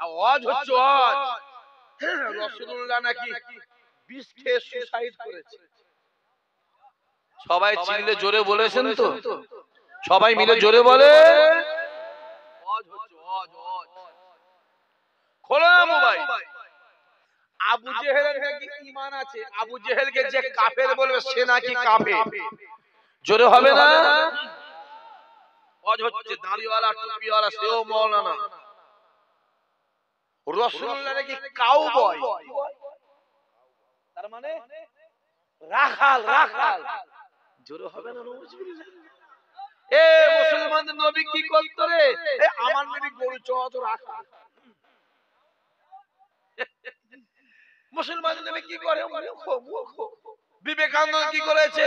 আওয়াজ হচ্ছে আওয়াজ রাসূলুল্লাহ নাকি বিষ খেয়ে সুসাইড করেছে। সবাই চিল্লে জোরে বলেছেন তো? সবাই মিলে জোরে বলে আওয়াজ হচ্ছে আওয়াজ আওয়াজ। খোলো না মোবাইল। আবু জেহেলের নাকি ঈমান আছে। আবু জেহেলকে যে কাফের বলবে সে নাকি কাফের। জোরে হবে না? আওয়াজ হচ্ছে দাড়িওয়ালা টুপিওয়ালা সেও মাওলানা। রাসূলুল্লাহ নাকি কাউবয়। তার মানে রাখাল রাখাল। জোরে হবে না? এ মুসলমানদের নবী কি করতো রে? এ আমার নবী গরু চড়াতো রাখাল। মুসলমানদের নবী কি করে? বিবেকানন্দ কি করেছে?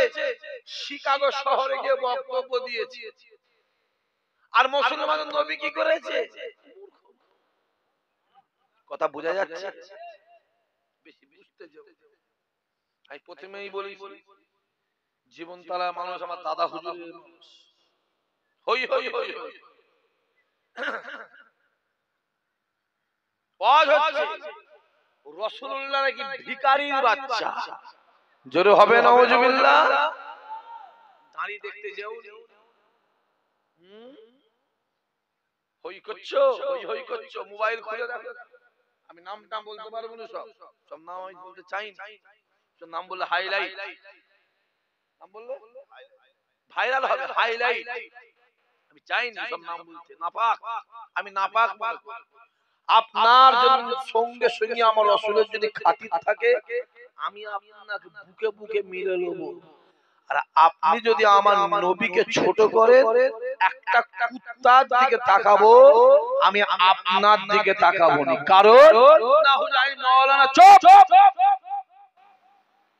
শিকাগো শহরে গিয়ে বক্তব্য দিয়েছে। আর মুসলমানদের নবী কি করেছে? কথা বোঝা যাচ্ছে? বেশি বুঝতে যাও। আমি প্রথমেই বলি জীবন তারা মানুষ আমার দাদা হুজুরের মানুষ। হই হই হই হই। আওয়াজ হচ্ছে রাসূলুল্লাহ নাকি ভিখারির বাচ্চা। জোরে হবে নাউজুবিল্লাহ। দাড়ি দেখতে যাও হই করছো হই হই করছো মোবাইল খুলে দেখো। আমি নামটা বলতে পারবো না। সব নাম আমি বলতে চাই না। সব নাম বললে হাইলাইট, নাম বললে ভাইরাল হবে হাইলাইট। আমি চাই না সব নাম বলতে। নাপাক, আমি নাপাক মনে করি। আপনার জন্য সঙ্গে সঙ্গে আমার রাসূলের যদি খাতির থাকে আমি আপনাকে বুকে বুকে মিলে নেব। আর আপনি যদি আমার নবীকে ছোট করেন একটা কুত্তার দিকে তাকাবো, আমি আপনার দিকে তাকাবো না। কারণ না হুজাই মাওলানা চুপ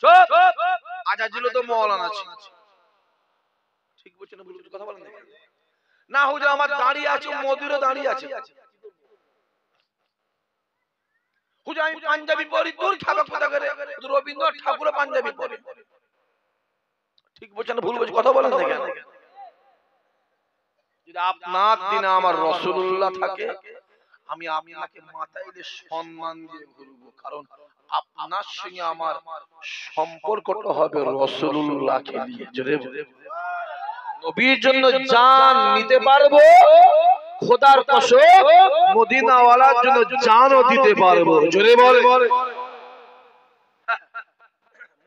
চুপ আজাজিল তো মাওলানা ছিল। ঠিক বলছেন না? ভুল কথা বলেন না। হুজা আমার দাঁড়িয়ে আছে, মদিরও দাঁড়িয়ে আছে। হুজা আমি পাঞ্জাবি পরি, দূর থাকা কথা করে রবীন্দ্রনাথ ঠাকুর পাঞ্জাবি পরে। ঠিক বলছেন না? ভুল বলছি? কথা বলেন না কেন? যদি আপনার দিনে আমার রাসূলুল্লাহ থাকে আমি আপনাকে মাথায় দিয়ে সম্মান দিয়ে ঘুরবো। কারণ আপনার সঙ্গে আমার সম্পর্কটা হবে রাসূলুল্লাহকে নিয়ে। জোরে নবীর জন্য জান নিতে পারবো, খোদার কসম মদিনাওয়ালার জন্য জানও দিতে পারবো। জোরে বলে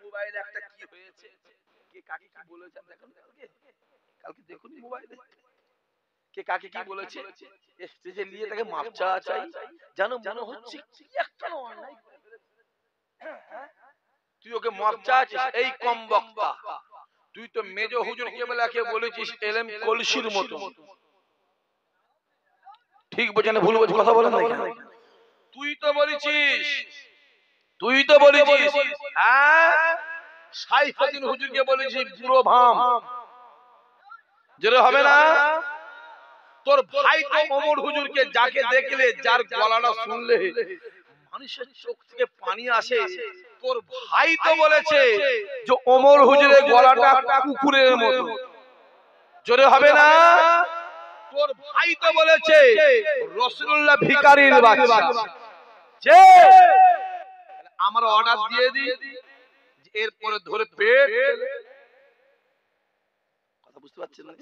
মোবাইলে একটা কি হয়েছে, কে কাকে কি বলেছে দেখুন। কালকে দেখুন মোবাইলে কে কাকে কি বলেছে। স্টেজে নিয়ে তাকে মাপ চাওয়া চাই, জানো মনে হচ্ছে কি একটা অন্যায় করে ফেলেছে। তুই ওকে মাপ চাচ্ছিস? এই কম বক্তা, তুই তো মেজ হুজুর কেবলাকে বলেছিস এলেম কলসির মতো। ঠিক বলছেন না? ভুল বলছি? কথা বলেন না কেন? তুই তো বলেছিস হ্যাঁ সাইফুদ্দিন হুজুরকে বলেছিস বুড়ো ভাম। যেটা হবে না? তোর ভাই তো ওমর হুজুরকে যাকে দেখলে যার গলাটা শুনলে মানুষের চোখ থেকে পানি আসে, তোর ভাই তো বলেছে যে ওমর হুজুরের গলাটা কুকুরের মতো। জোরে হবে না? তোর ভাই তো বলেছে রাসূলুল্লাহ ভিখারির বাচ্চা। যে আমরা অর্ডার দিয়ে দিই এরপরে ধরে পেট। কথা বুঝতে পারছেন না?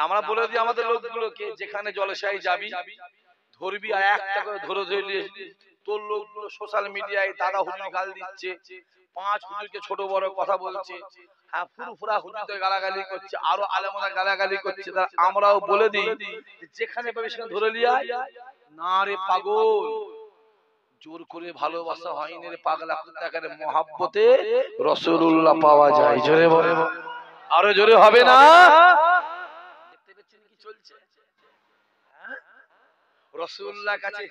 আমরা বলে দিই আমাদের লোকগুলোকে যেখানে জলসায় যাবি ধরবি আর একটা করে ধরে ধরে তোর লোকগুলো সোশ্যাল মিডিয়ায় দাদা হুজুর গাল দিচ্ছে, পাঁচ হুজুরকে ছোট বড় কথা বলছে, হ্যাঁ ফুরফুরা হুজুরদের গালাগালি করছে, আরো আলেমরা গালাগালি করছে। আমরাও বলে দিই যেখানে পাবি সেখানে ধরে লিয়া। না রে পাগল, জোর করে ভালোবাসা হয়নি রে পাগলা। কুত্তাকারে মহাব্বতে রাসূলুল্লাহ পাওয়া যায়। জোরে বলে আরো জোরে হবে না? দেখতে পাচ্ছেন কি চলছে? রাসূলুল্লাহর কাছে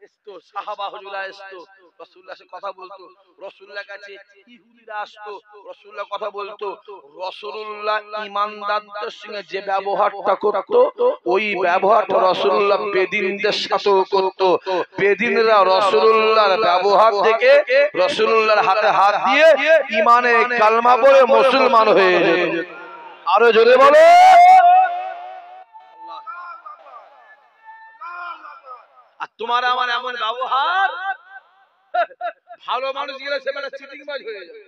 আসতো সাহাবা হুজুরা, আসতো রাসূলুল্লাহর সাথে কথা বলতো। রাসূলুল্লাহর কাছে ইহুদিরা আসতো, রাসূলুল্লাহ কথা বলতো। রাসূলুল্লাহ ঈমানদারদের সঙ্গে যে ব্যবহারটা করত ওই ব্যবহারটা রাসূলুল্লাহ বেদিনদের সাথেও করত। বেদিনরা রাসূলুল্লাহর ব্যবহার দেখে রাসূলুল্লাহর হাতে হাত দিয়ে ঈমানে কালমা পড়ে মুসলমান হয়ে যেত। আরো জোরে বলো। আর তোমার আমার এমন ব্যবহার, ভালো মানুষ গেলে সেটা চিটিংবাজ হয়ে যাবে।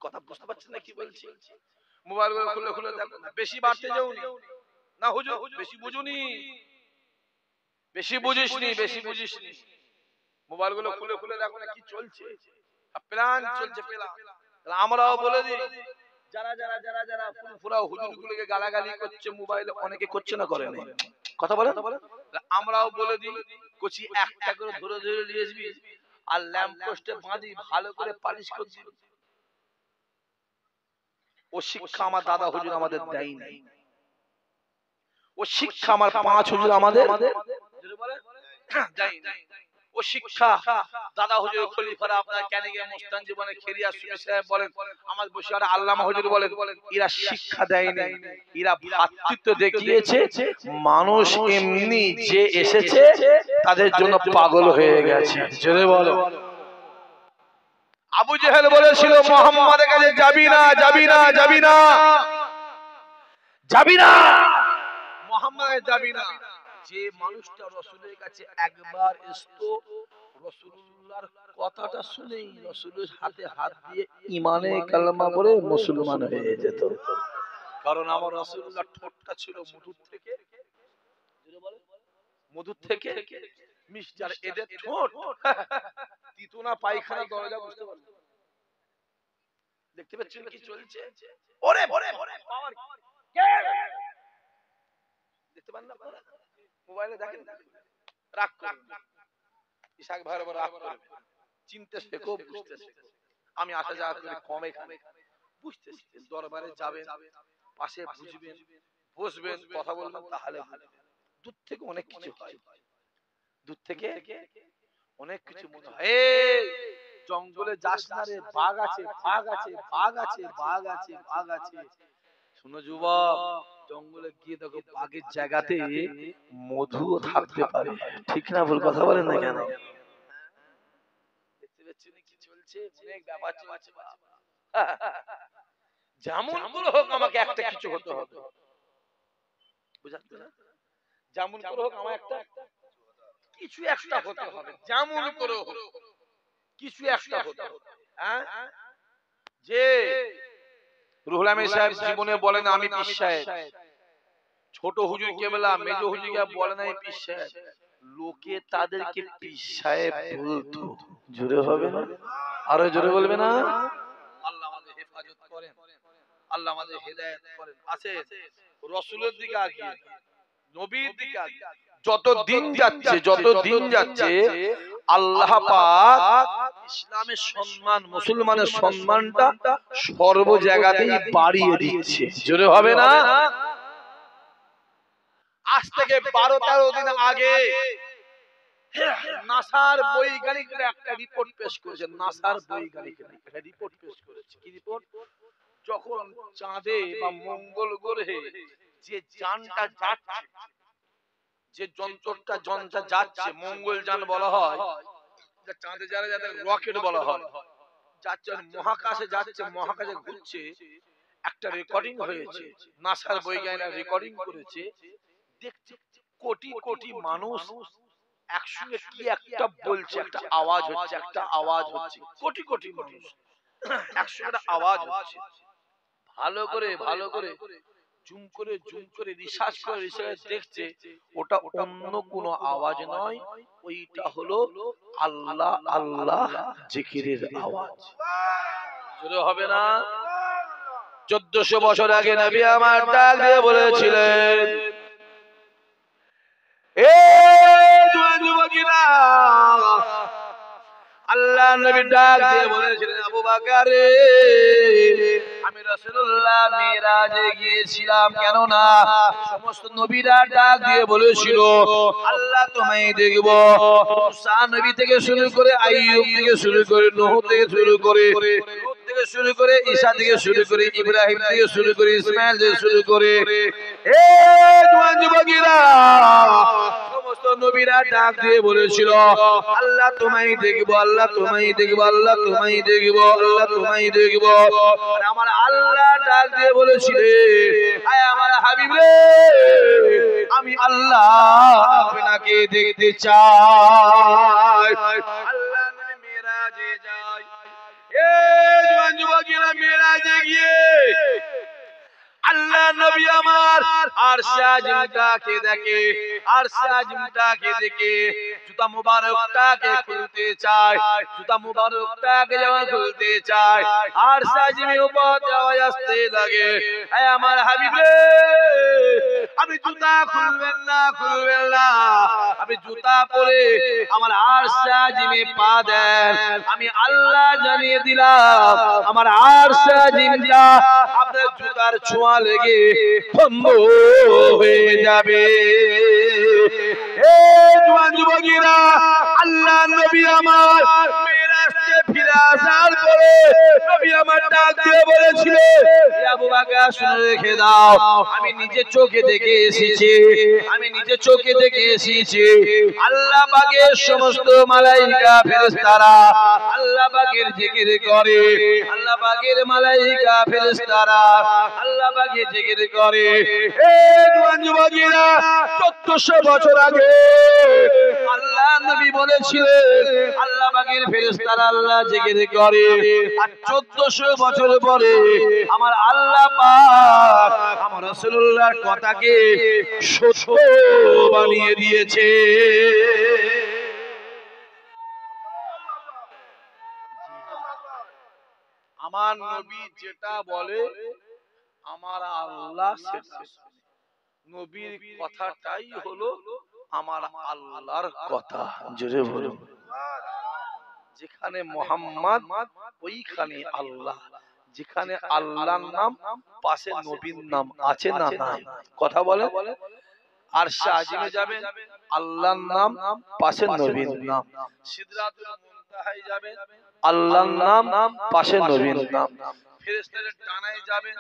কথা বুঝতে পারছেন না কি বলছি? মোবাইল খুলে খুলে দেখো না, বেশি বাড়তে যাওনি না হুজুর, বেশি বুঝুনি, বেশি বুঝিসনি, বেশি বুঝিসনি। মোবাইল গুলো খুলে খুলে দেখো না কি চলছে, প্ল্যান চলছে প্ল্যান। আমরাও বলে দিই, যারা যারা যারা যারা ফুরফুরা হুজুরগুলোকে গালাগালি করছে মোবাইলে, অনেকে করছে না করে না, কথা বলে, আমরাও বলে দিই কচি একটা করে ধরে ধরে নিয়ে আসবি আর ল্যাম্প পোস্টে বাঁধি, ভালো করে পালিশ করে দিবি। ও শিক্ষা আমার দাদা হুজুর আমাদের দেয়নি, ও শিক্ষা আমার পাঁচ হুজুর আমাদের দেয়নি। ও শিক্ষা দাদা হুজুর খলিফারা আপনারা ক্যানিগে মুস্তান জীবনে খেরিয়া সুফি সাহেব বলেন, আমার বসিয়ারা আল্লামা হুজুর বলেন, এরা শিক্ষা দেয়নি, এরা ভ্রাতৃত্ব দেখিয়েছে। মানুষ এমনি যে এসেছে তাদের জন্য পাগল হয়ে গেছে। জোরে বলো। আবু জেহেল বলেছিল মুহাম্মাদের কাছে যাবি না, যাবি না, যাবি না, যাবি না, মুহাম্মাদের যাবি না। যে মানুষটা রাসূলের কাছে একবার আসতো, রাসূলুল্লাহর কথাটা শুনেই রাসূলের হাতে হাত দিয়ে ঈমানে কালেমা পড়ে মুসলমান হয়ে যেত। কারণ আমার রাসূলুল্লাহর ঠোঁটটা ছিল মধুর থেকে, মধুর থেকে মিষ্টার। এদের ঠোঁট তিতুনা পায়খানা দরজা, বুঝতে পারলেন? দেখতে পাচ্ছেন কি চলছে? ওরে ওরে ওরে পাওয়ার কে দেখতে পান না? মোবাইলে দেখেন, রাগ করেন না, ইসাক ভাইয়ের উপর রাগ করেন, চিনতে শেখো, বুঝতে শেখো। আমি আসা যাওয়া করি কম এখানে, বুঝতে শিখেন। দরবারে যাবেন, পাশে বুঝবেন, বসবেন, কথা বলবেন, তাহলে দূর থেকে অনেক কিছু হয়, দূর থেকে অনেক কিছু মনে হয়। এই জঙ্গলে যাস না রে, বাঘ আছে, বাঘ আছে, বাঘ আছে, বাঘ আছে, বাঘ আছে। শুনো যুবক, জঙ্গলে গিয়ে দেখো বাঘের জায়গাতে মধুও থাকতে পারে, ঠিক না? ভুল কথা বলেন না কেন? দেখতে পাচ্ছেন কি চলছে? অনেক ব্যাপার চলছে। যেমন করে হোক আমাকে একটা কিছু হতে হবে, বুঝাতে না? যেমন করে হোক আমার একটা কিছু একটা হতে হবে, যেমন করে হোক কিছু একটা হতে হবে। হ্যাঁ, যে রুহুল আমিন সাহেব জীবনে বলেন আমি পীর সাহেব, ছোট হুজুর কেবলা মেজ হুজুরকে বলে নাই পীর সাহেব, লোকে তাদেরকে পীর সাহেব বলতো। জোরে হবে না? আরো জোরে বলবে না? আল্লাহ আমাদের হেফাজত করেন, আল্লাহ আমাদের হেদায়েত করেন। আছে রাসূলের দিকে আগিয়ে, নবীর দিকে আগিয়ে যত দিন যাচ্ছে, যত দিন যাচ্ছে আল্লাহ পাক ইসলামের সম্মান, মুসলমানের সম্মানটা সর্ব জায়গাতেই বাড়িয়ে দিচ্ছে। জোরে হবে না? আজ থেকে 12-13 দিন আগে নাসার বৈজ্ঞানিকরা একটা রিপোর্ট পেশ করেছে। নাসার বৈজ্ঞানিকরা একটা রিপোর্ট পেশ করেছে। কি রিপোর্ট? যখন চাঁদে বা মঙ্গল গ্রহে যে যানটা যাচ্ছে, যে যন্ত্রটা যাচ্ছে, মঙ্গল যান বলা হয়, চাঁদে যারা যাদের রকেট বলা হয়, যাচ্ছে মহাকাশে, যাচ্ছে মহাকাশে ঘুরছে, একটা রেকর্ডিং হয়েছে, নাসার বৈজ্ঞানিকরা রেকর্ডিং করেছে। দেখছে কোটি কোটি মানুষ একসঙ্গে কি একটা বলছে, একটা আওয়াজ হচ্ছে, একটা আওয়াজ হচ্ছে, কোটি কোটি মানুষ একসঙ্গে আওয়াজ হচ্ছে। ভালো করে ভালো করে জুম করে জুম করে রিসার্চ করে দেখছে, ওটা অন্য কোনো আওয়াজ নয়, ওইটা হলো আল্লাহ আল্লাহ জিকিরের আওয়াজ। জোরে হবে না? 1400 বছর আগে নবী আমার ডাক দিয়ে বলেছিলেন, এ যুবকেরা, আল্লাহ নবী ডাক দিয়ে বলেছিলেন, আবু বকর রে, আমি রাসূলুল্লাহ মিরাজে গিয়েছিলাম, কেন না সমস্ত নবীরা ডাক দিয়ে বলেছিল আল্লাহ তোমায় দেখব। মুসা নবী থেকে শুরু করে, আইয়ুব থেকে শুরু করে, নূহ থেকে শুরু করে, লূত থেকে শুরু করে, ঈসা থেকে শুরু করে, ইব্রাহিম থেকে শুরু করে, ইসমাঈল থেকে শুরু করে, এ জওয়ান যুবকেরা, সমস্ত নবীরা ডাক দিয়ে বলেছিল আল্লাহ তোমায় দেখব, আল্লাহ তোমায় দেখব, আল্লাহ তোমায় দেখব, আল্লাহ তোমায় দেখব। আর আমার আল্লাহ ডাক দিয়ে বলেছিলেন, আয় আমার হাবিব রে, আমি আল্লাহ আপনাকে আল্লাহকে দেখতে চায়। আল্লাহ নবী মেরাজে যায়। জওয়ান যুবকেরা মেরাজে গিয়ে আল্লাহ নবী আমার আরশে আজিমটাকে দেখে, আরশে আজিমটাকে দেখে জুতা মুবারকটাকে খুলতে চায়, জুতা মুবারকটাকে যখন খুলতে চায় আরশে আজিমের উপর আওয়াজ আসতে লাগে, হে আমার হাবিব রে, আপনি জুতা খুলবেন না, খুলবেন না, আপনি জুতা পরে আমার আরশে আজিমে পা দেন, আমি আল্লাহ জানিয়ে দিলাম আমার আরশে আজিমটা আপনার জুতার ছোঁয়া লেগে বন্ধ হয়ে যাবে। জওয়ান যুবকেরা, আল্লাহ নবী আমার মেরাজ থেকে ফিরে আসার পরে নবী আমার ডাক দিয়ে বলেছিল, আবু বকর শুনে রেখে দাও, আমি নিজে চোখে দেখে এসেছি, আমি নিজে চোখে দেখে এসেছি আল্লাহ পাকের সমস্ত মালাইকা ফেরেশতারা আল্লাহ পাকের জিকির করে, আল্লাহ পাকের মালাইকা ফেরেশতারা আল্লাহ পাকের জিকির করে। হে জওয়ান যুবকেরা, 1400 বছর আগে আল্লাহ নবী বলেছিলেন আল্লাহ পাকের ফেরেশতারা আল্লাহ জিকির করে, আর 1400 বছর পরে আমার আল্লাহ পাক আমার রাসূলুল্লাহর কথাকে সত্য বানিয়ে দিয়েছে। আমার নবী যেটা বলে আমার আল্লাহ সেটা, নবীর কথাটাই হলো আমার আল্লাহর কথা। জোরে বলো, যেখানে মুহাম্মদ ওইখানে আল্লাহ, যেখানে আল্লাহর নাম পাশে নবীর নাম আছে না নাই? কথা বলে, আরশে আজিমে যাবেন আল্লাহর নাম পাশে নবীর নাম, সিদরাতুল মুনতাহায় যাবেন আল্লাহর নাম পাশে নবীর নাম, ফেরেশতাদের ডানায় যাবেন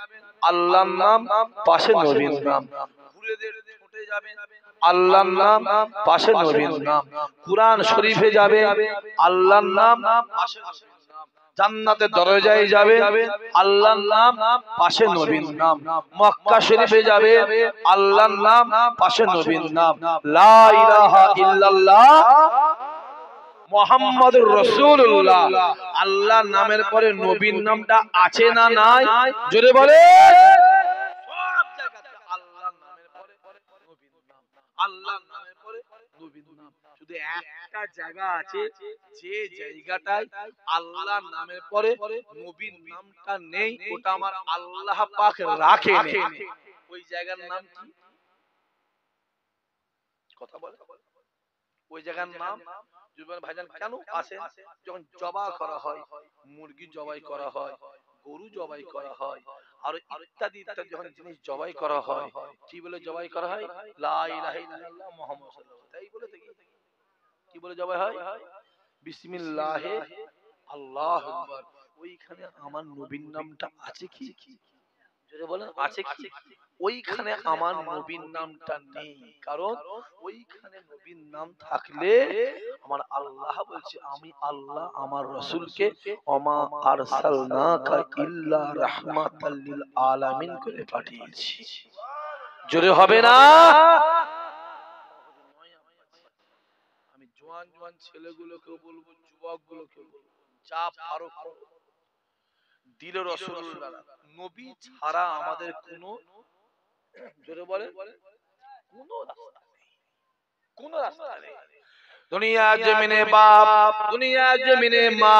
আল্লাহর নাম পাশে নবীর নাম, হুরেদের ঠোঁটে যাবেন আল্লাহর নাম পাশে নবীর নাম, কুরআন শরীফে যাবে আল্লাহর নাম পাশে নবীর নাম, জান্নাতের দরজায় যাবে আল্লাহর নাম পাশে নবীর নাম, মক্কা শরীফে যাবে আল্লাহর নাম পাশে নবীর নাম, লা ইলাহা ইল্লাল্লাহ মুহাম্মাদুর রাসূলুল্লাহ আল্লাহর নামের পরে নবীর নামটা আছে না নাই? জোরে বলে, সব জায়গাতে আল্লাহর নামের পরে নবীর নাম, আল্লাহর নামের পরে নবীর নাম। শুধু একটা জায়গা আছে যে জায়গাটায় আল্লাহর নামের পরে নবীর নামটা নেই, ওটা আমার আল্লাহ পাক রাখেন। ওই জায়গার নাম কি? কথা বলে, ওই জায়গার নাম ভাইজান কেন আসে? যখন জবাই করা হয়, মুরগি জবাই করা হয়, গরু জবাই করা হয়, আর ইত্যাদি ইত্যাদি যখন জিনিস জবাই করা হয়, কি বলে জবাই করা হয়? লা ইলাহা ইল্লাল্লাহ মুহাম্মাদুর রাসূলুল্লাহ। তাই বলে কি বলে জবাই হয়? বিসমিল্লাহে আল্লাহু আকবার। ওইখানে আমার নবীর নামটা আছে কি? যদি বলেন আছে কি? ওইখানে আমার নবীর নামটা নেই, কারণ ওইখানে নবীর নাম থাকলে আমার আল্লাহ বলছে আমি আল্লাহ আমার রাসূলকে ওমা আরসালনাকা ইল্লা রাহমাতাল লিল আলামিন করে পাঠিয়েছি। জোরে হবে না? আমি জওয়ান জওয়ান ছেলেগুলোকে বলবো, যুবকগুলোকে বলবো, যা পারো দিল রাসূলুল্লাহ নবী ছাড়া আমাদের কোনো, জোরে বলে, কোনো রাস্তা নেই। দুনিয়া জমিনে বাপ, দুনিয়া জমিনে মা,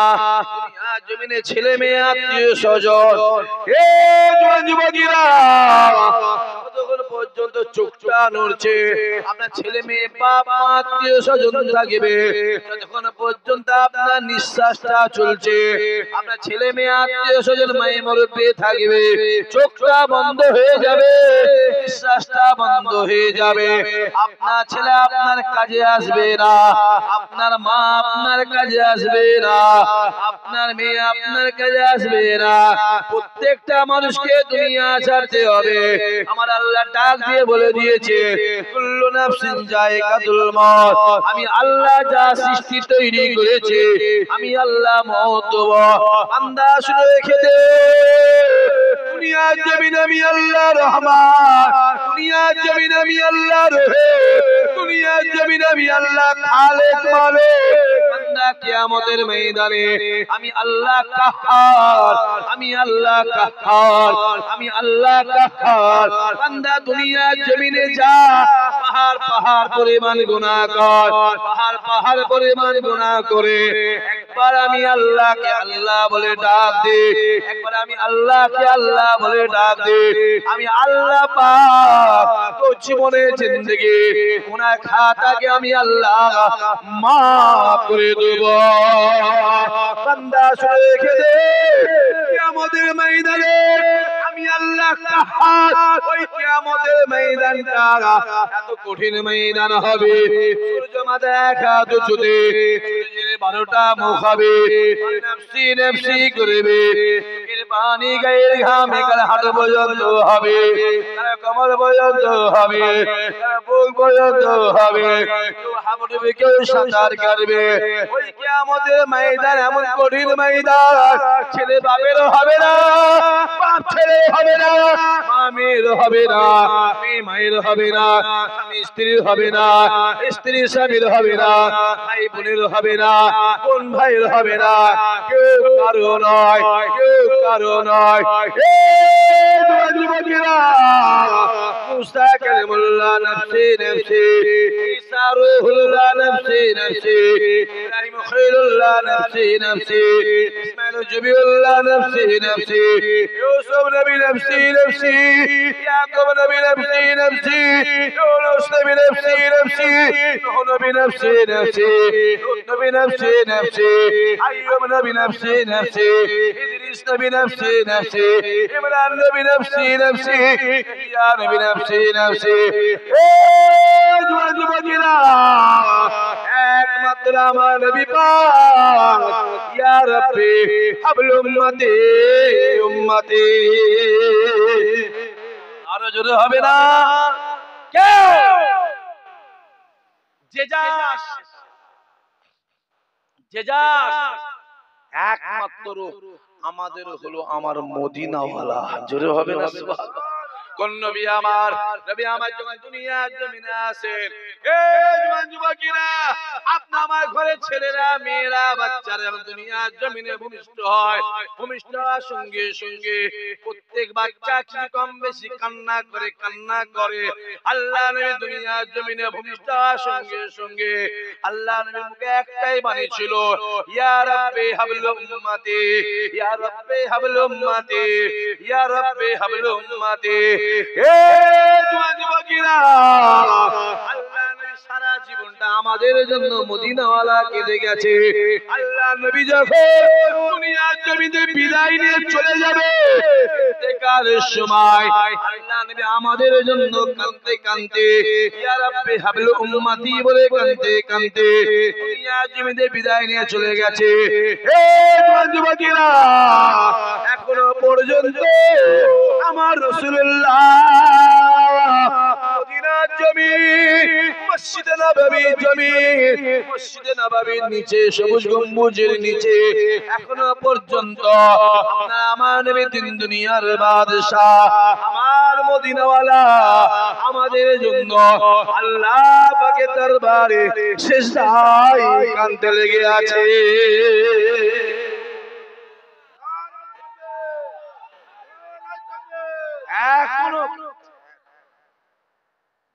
দুনিয়া জমিনে ছেলে মেয়ে আত্মীয় স্বজন, এ জওয়ান যুবকেরা যতক্ষণ পর্যন্ত চোখটা নড়ছে আপনার ছেলে মেয়ে বাপ মা আত্মীয় স্বজন থাকবে, যতক্ষণ পর্যন্ত আপনার নিঃশ্বাসটা চলছে আপনার ছেলে মেয়ে আত্মীয় স্বজন মাই মুরব্বি থাকবে, চোখটা বন্ধ হয়ে যাবে, নিঃশ্বাসটা বন্ধ হয়ে যাবে, আপনার ছেলে আপনার কাজে আসবে না, আপনার মা আপনার কাজে আসবে না, আপনার মেয়ে আপনার কাজে আসবে না, প্রত্যেকটা মানুষকে দুনিয়া ছাড়তে হবে। আমার আল্লাহ ডাক দিয়ে বলে দিয়েছে কুল্লু নাফসিন যায়কাতুল মউত, আমি আল্লাহ যা সৃষ্টি তৈরি করেছি আমি আল্লাহ মওত দেব। বান্দা শুনে রেখে দে, দুনিয়ার জমিন আমি আল্লাহ রহমান, দুনিয়ার জমিন আমি আল্লাহ রহিম, দুনিয়ার জমিনে আমি আল্লাহ খালেক মালিক। বান্দা কিয়ামতের ময়দানে আমি আল্লাহ কাহ্হার, আমি আল্লাহ কাহ্হার, আমি আল্লাহ কাহ্হার। বান্দা দুনিয়ার জমিনে যা পাহাড় পাহাড় পরিমাণ গুনাহ কর, পাহাড় পাহাড় পরিমাণ গুনাহ করে একবার আমি আল্লাহকে আল্লাহ বলে ডাক দে, একবার আমি আল্লাহকে আল্লাহ বলে ডাক দে, আমি আল্লাহ পাক তো জীবনের জিন্দেগি গুনাহ খাতাকে আমি আল্লাহ মাফ করে দেব। বান্দা শুনে রেখে দে, কিয়ামতের ময়দানে আমি আল্লাহ কাহ্হার। ওই কিয়ামতের ময়দানটা এত কঠিন ময়দান হবে, সূর্য মাথা এক হাত উঁচুতে, সূর্যের 12টা মুখ হবে, নফসি নফসি করবে, চোখের পানি গায়ের ঘামে কাল হাঁটু পর্যন্ত হবে, কমর পর্যন্ত হবে, বুক পর্যন্ত হবে, কেউ হাঁটবে কেউ সাঁতার কাটবে। ওই কিয়ামতের ময়দান এমন কঠিন ময়দান, ছেলে বাপেরও হবে না, বাপ ছেলে হবে না, মা মেয়ের হবে না, মেয়ে মায়ের হবে না, স্বামী স্ত্রীর হবে না, স্ত্রী স্বামীর হবে না, ভাই বোনের হবে না, বোন ভাইয়ের হবে না, কেউ কারো নয়, কেউ কারো নয়। যুবকেরা মুসা কালিমুল্লাহ নফসি নফসি, ঈসা রূহুল্লাহ নফসি নফসি, ইব্রাহিম খলিলুল্লাহ নফসি নফসি, ইসমাঈল জবিউল্লাহ নফসি নফসি, ইউসুফ নবী নফসি নফসি, ইয়াকুব নবী নফসি নফসি, ইউনুস নবী নফসি নফসি, নূহ নবী নফসি নফসি, লূত নবী নফসি নফসি, আইয়ুব নবী নফসি নফসি, ইদ্রিস নবী নফসি নফসি, ইমরান নবী নফসি নফসি, ইয়া নবী নফসি নফসি। যুবকেরা একমাত্র আমার নবী পাক, ইয়া রাব্বি হাবল উম্মতি উম্মতি। আরো জোরে হবে না? কেউ যে যাস একমাত্র আমাদের হলো আমার মদিনাওয়ালা। জোরে হবে না? সুবহানাল্লাহ। কোন নবী আমার? নবী আমার যখন দুনিয়ার জমিনে আসেন, এই জওয়ান যুবকেরা, আপনি আমার ঘরে ছেলেরা মেয়েরা বাচ্চারা যখন দুনিয়ার জমিনে ভূমিষ্ঠ হয়, ভূমিষ্ঠ হওয়ার সঙ্গে সঙ্গে প্রত্যেক বাচ্চা কিছু কম বেশি কান্না করে কান্না করে। আল্লাহ নবী দুনিয়ার জমিনে ভূমিষ্ঠ হওয়ার সঙ্গে সঙ্গে আল্লাহ নবী মুখে একটাই বাণী ছিল, ইয়া রাব্বি হাবল উম্মতি, ইয়া রাব্বি হাবল উম্মতি, ইয়া রাব্বি হাবল উম্মতি। আল্লাহ নবী সারা জীবনটা আমাদের জন্য মদিনাওয়ালা কেঁদে গেছে। আল্লাহ নবী যখন দুনিয়ার জমিনে বিদায় নিয়ে চলে যাবে ইন্তেকালের সময়, আল্লাহ নবী আমাদের জন্য কাঁদতে কাঁদতে ইয়া রাব্বি হাবল উম্মতি বলে কাঁদতে কাঁদতে দুনিয়ার জমিনে বিদায় নিয়ে চলে গেছে। যুবকেরা এখনো পর্যন্ত আমার রাসূলুল্লাহ মদিনার জমিন, মসজিদে নববীর জমিন, মসজিদে নববীর নিচে সবুজ গম্বুজের নিচে এখনো পর্যন্ত আপনার আমার নবী তিন দুনিয়ার বাদশা আমার মদিনাওয়ালা আমাদের জন্য আল্লাহ পাকের দরবারে সিজদায় কাঁদতে লেগে আছে। এখনো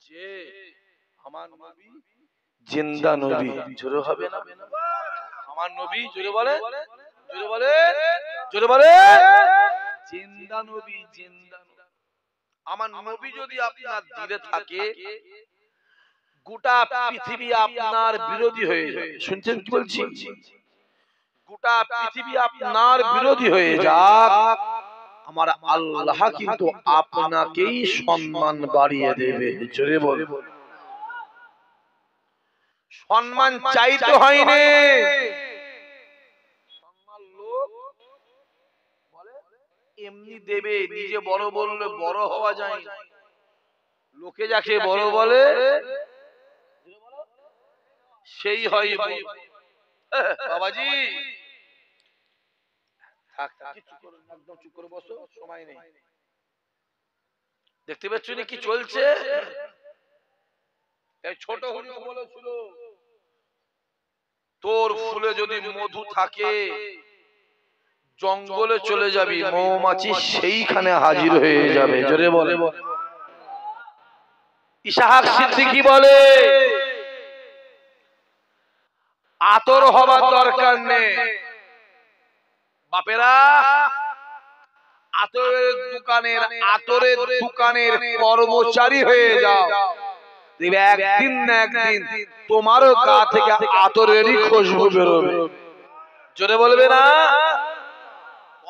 যে আমার নবী জিন্দা নবী। জোরে হবে না? আমার নবী জোরে বলে, জোরে বলে, জোরে বলে, জিন্দা নবী, জিন্দা নবী। আমার নবী যদি আপনার দিলে থাকে, গোটা পৃথিবী আপনার বিরোধী হয়ে যাবে। শুনছেন কি বলছি? গোটা পৃথিবী আপনার বিরোধী হয়ে যাক, আমার আল্লাহ কিন্তু আপনাকেই সম্মান বাড়িয়ে দেবে। জোরে বল। সম্মান চাইতে হয়নি, সম্মান লোক বলে এমনি দেবে। নিজে বড় বললে বড় হওয়া যায় না। লোকে যাকে বড় বলে সেই হয় বাবাজি। একদম চুপ করে বসো, সময় নেই। দেখতে পাচ্ছ কি চলছে? এই ছোট হুজুর বলেছিল তোর ফুলে যদি মধু থাকে জঙ্গলে চলে যাবি, মৌমাছি সেইখানে হাজির হয়ে যাবে। জোরে বলে। ইসহাক সিদ্দিকী বলে আতর হবার দরকার নেই বাপেরা, আতরের দোকানের কর্মচারী হয়ে যাও, একদিন না একদিন তোমারও গা থেকে আতরেরই খুশবু বেরোবে। জোরে বলবে না?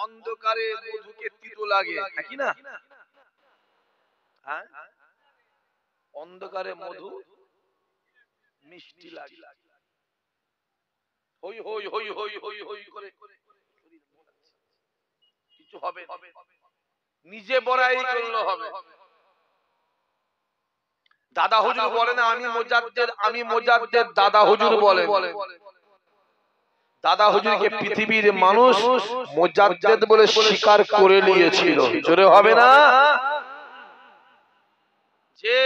অন্ধকারে মধুকে তিতো লাগে নাকি না? অন্ধকারে মধু মিষ্টি লাগে। হই হই হই হই হই হই করে কিছু হবে, নিজে বড়াই করলে হবে। দাদা হুজুর বলে না আমি মোজাদ্দেদ দাদা হুজুর বলে। দাদা হুজুরকে পৃথিবীর মানুষ মোজাদ্দেদ বলে স্বীকার করে নিয়েছিল। জোরে হবে না? যে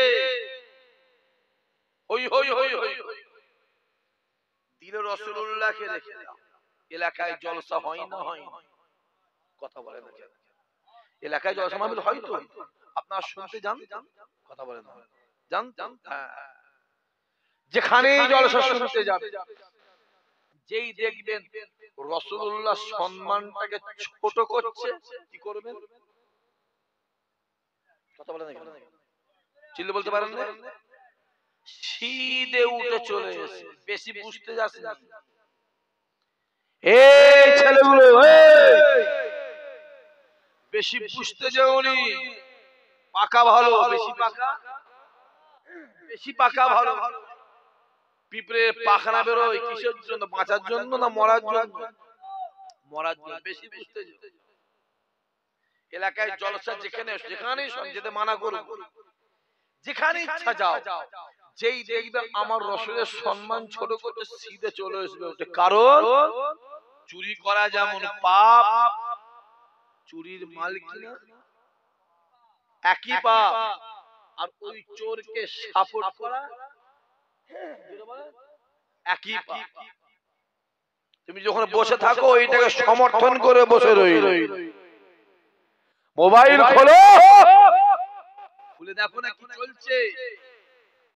হই হই হই হই দিল রাসূলুল্লাহকে রেখে এলাকায় জলসা হয় না? হয় কথা বলে না? এলাকায় জলসা মাহফিল হয় তো আপনারা শুনতে যান, কথা বলে না? জান যেখানেই জলসা শুনতে যাবে, যেই দেখবেন রাসূলুল্লাহ সম্মানটাকে ছোট করছে, কি করবেন? কথা বলে না? চিল্লে বলতে পারেন না? সিধে উঠে চলে এসে বেশি বুঝতে যাস না। এই ছেলেগুলো বেশি বুঝতে যাওনি, পাকা ভালো, বেশি পাকা ভালো। পিঁপড়ে পাখনা বেরোয় কিসের জন্য? বাঁচার জন্য না মরার জন্য? মরার জন্য। বেশি বুঝতে যাও। এলাকায় জলসা যেখানেই যেতে মানা করব, যেখানে ইচ্ছা যাও, যেই দেখবে আমার রাসূলের সম্মান ছোট করতে সিধে চলে আসবে। কারণ চুরি করা যেমন পাপ, চুরির মাল কিনা একই পাপ, আর ওই চোরকে সাপোর্ট করা একই পাপ। তুমি যখন বসে থাকো এইটাকে সমর্থন করে বসে রইল, মোবাইল খোলো, খুলে দেখো না কি চলছে।